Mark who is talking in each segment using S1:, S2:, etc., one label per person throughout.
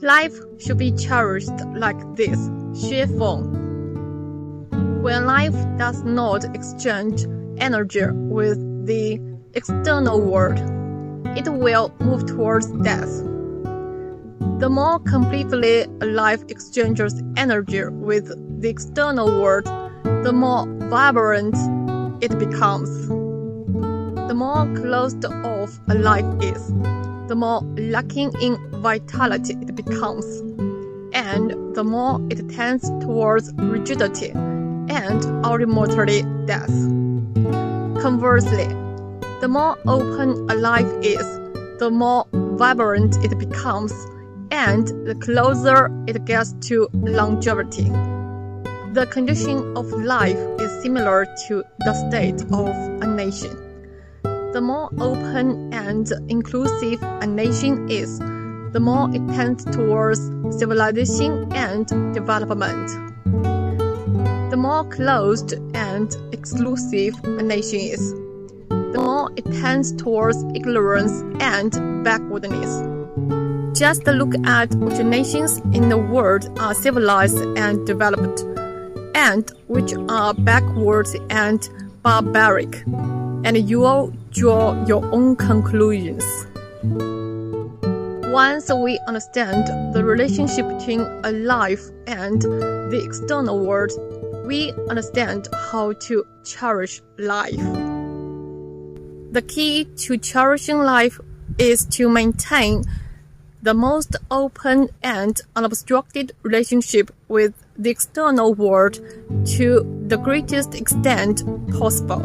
S1: Life should be cherished like this, 薛凤. When life does not exchange energy with the external world, it will move towards death. The more completely a life exchanges energy with the external world, the more vibrant it becomes. The more closed off a life is, the more lacking in vitality it becomes, and the more it tends towards rigidity and ultimately death. Conversely, the more open a life is, the more vibrant it becomes, and the closer it gets to longevity. The condition of life is similar to the state of a nation. The more open and inclusive a nation is, the more it tends towards civilization and development. The more closed and exclusive a nation is, the more it tends towards ignorance and backwardness. Just look at which nations in the world are civilized and developed, and which are backward and barbaric, and you will draw your own conclusions. Once we understand the relationship between a life and the external world, we understand how to cherish life. The key to cherishing life is to maintain the most open and unobstructed relationship with the external world to the greatest extent possible.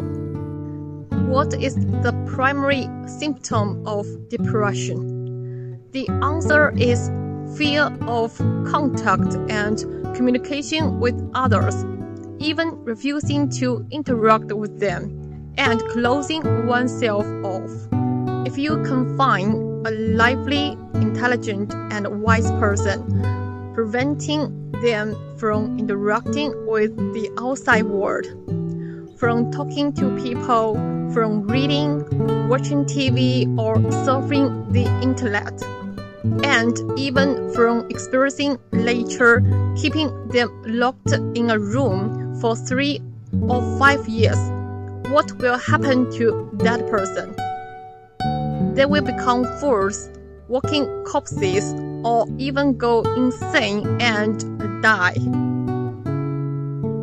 S1: What is the primary symptom of depression? The answer is fear of contact and communication with others, even refusing to interact with them, and closing oneself off. If you can find a lively, intelligent, and wise person, preventing them from interacting with the outside world, from talking to people, from reading, watching TV, or surfing the internet, and even from experiencing nature, keeping them locked in a room for 3 or 5 years, what will happen to that person? They will become fools, walking corpses, or even go insane and die.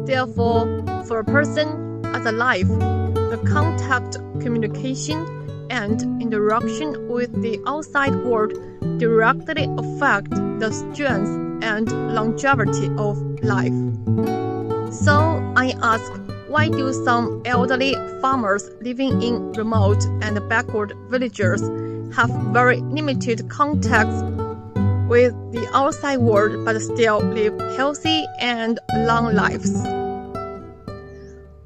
S1: Therefore, for a person as a life, the contact, communication, and interaction with the outside world directly affect the strength and longevity of life. So I ask, why do some elderly farmers living in remote and backward villages have very limited contacts with the outside world but still live healthy and long lives?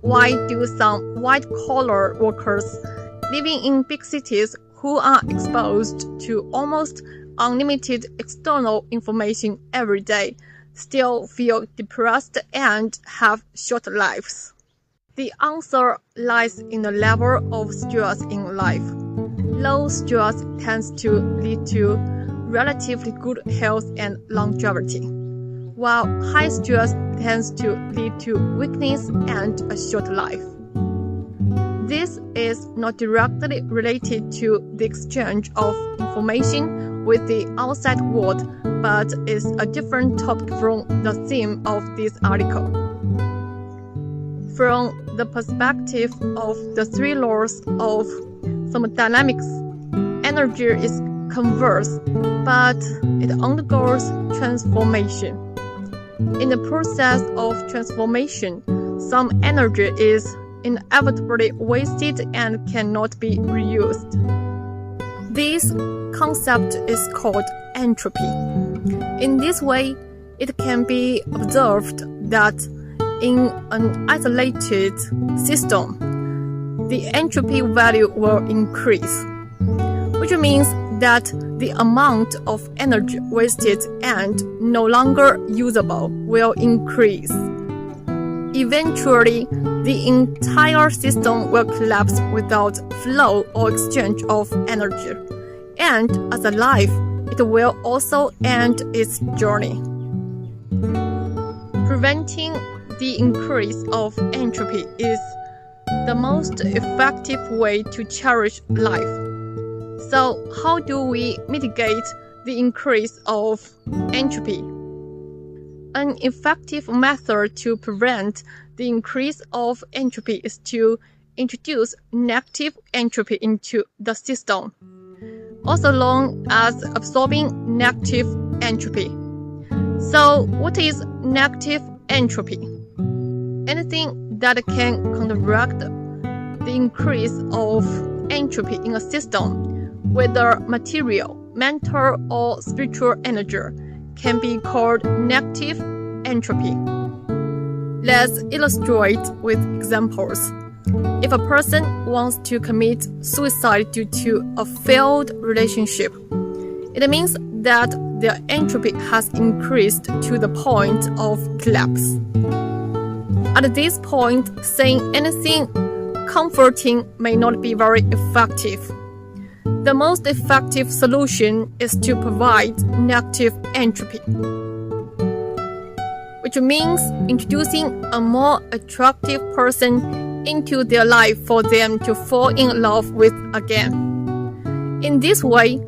S1: Why do some white-collar workers living in big cities who are exposed to almost unlimited external information every day still feel depressed and have short lives? The answer lies in the level of stress in life. Low stress tends to lead to relatively good health and longevity, while high stress tends to lead to weakness and a short life. This is not directly related to the exchange of information with the outside world, but is a different topic from the theme of this article. From the perspective of the 3 laws of thermodynamics, energy is converse, but it undergoes transformation. In the process of transformation, some energy is inevitably wasted and cannot be reused. This concept is called entropy. In this way, it can be observed that in an isolated system, the entropy value will increase, which means that the amount of energy wasted and no longer usable will increase. Eventually, the entire system will collapse without flow or exchange of energy, and as a life, it will also end its journey. Preventing the increase of entropy is the most effective way to cherish life. So, how do we mitigate the increase of entropy? An effective method to prevent the increase of entropy is to introduce negative entropy into the system, also known as absorbing negative entropy. So, what is negative entropy? Anything that can counteract the increase of entropy in a system, whether material, mental, or spiritual energy, can be called negative entropy. Let's illustrate with examples. If a person wants to commit suicide due to a failed relationship, it means that their entropy has increased to the point of collapse. At this point, saying anything comforting may not be very effective. The most effective solution is to provide negative entropy, which means introducing a more attractive person into their life for them to fall in love with again. In this way,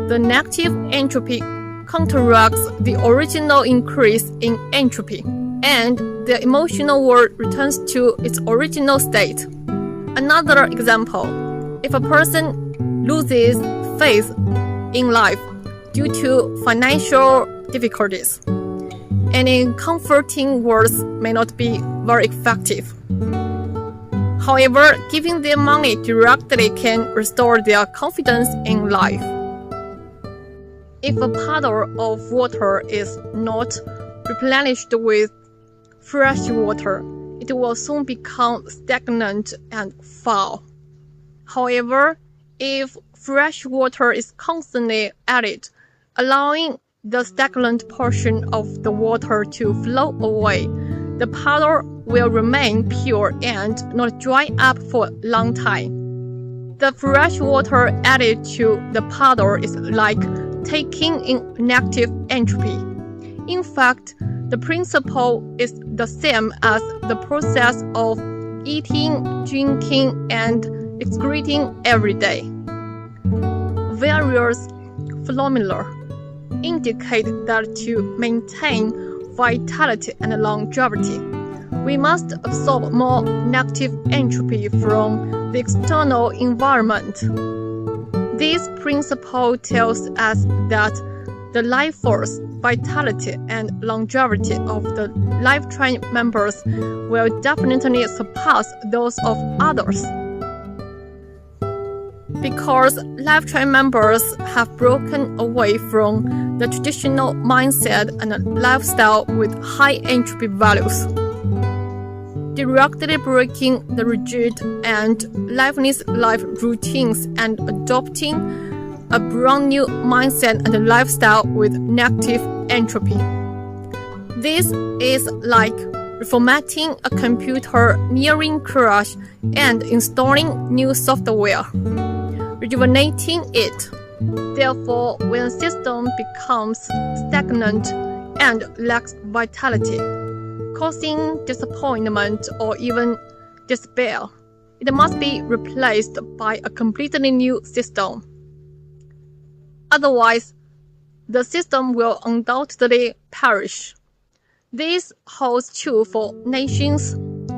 S1: the negative entropy counteracts the original increase in entropy, and the emotional world returns to its original state. Another example, if a person loses faith in life due to financial difficulties, any comforting words may not be very effective. However, giving them money directly can restore their confidence in life. If a puddle of water is not replenished with fresh water, it will soon become stagnant and foul. However, if fresh water is constantly added, allowing the stagnant portion of the water to flow away, the puddle will remain pure and not dry up for a long time. The fresh water added to the puddle is like taking in negative entropy. In fact, the principle is the same as the process of eating, drinking, and excreting every day. Various phenomena indicate that to maintain vitality and longevity, we must absorb more negative entropy from the external environment. This principle tells us that the life force, vitality, and longevity of the Lifechanyuan members will definitely surpass those of others. Because Lifechanyuan members have broken away from the traditional mindset and lifestyle with high entropy values, directly breaking the rigid and lifeless life routines and adopting a brand new mindset and lifestyle with negative entropy. This is like reformatting a computer nearing crash and installing new software, rejuvenating it. Therefore, when a system becomes stagnant and lacks vitality, causing disappointment or even despair, it must be replaced by a completely new system. Otherwise, the system will undoubtedly perish. This holds true for nations,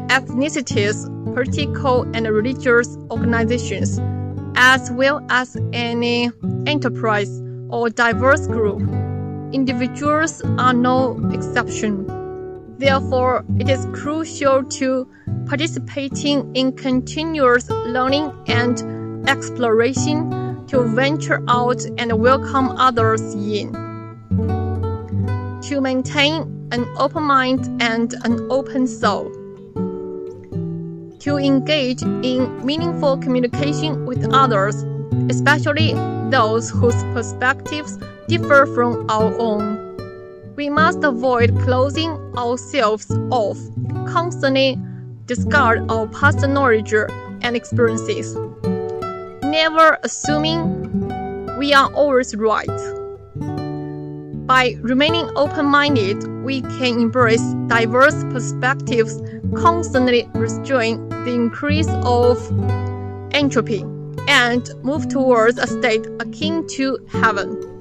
S1: ethnicities, political and religious organizations, as well as any enterprise or diverse group. Individuals are no exception. Therefore, it is crucial to participating in continuous learning and exploration, to venture out and welcome others in, to maintain an open mind and an open soul, to engage in meaningful communication with others, especially those whose perspectives differ from our own. We must avoid closing ourselves off, constantly discard our past knowledge and experiences, never assuming we are always right. By remaining open-minded, we can embrace diverse perspectives, constantly restrain the increase of entropy, and move towards a state akin to heaven.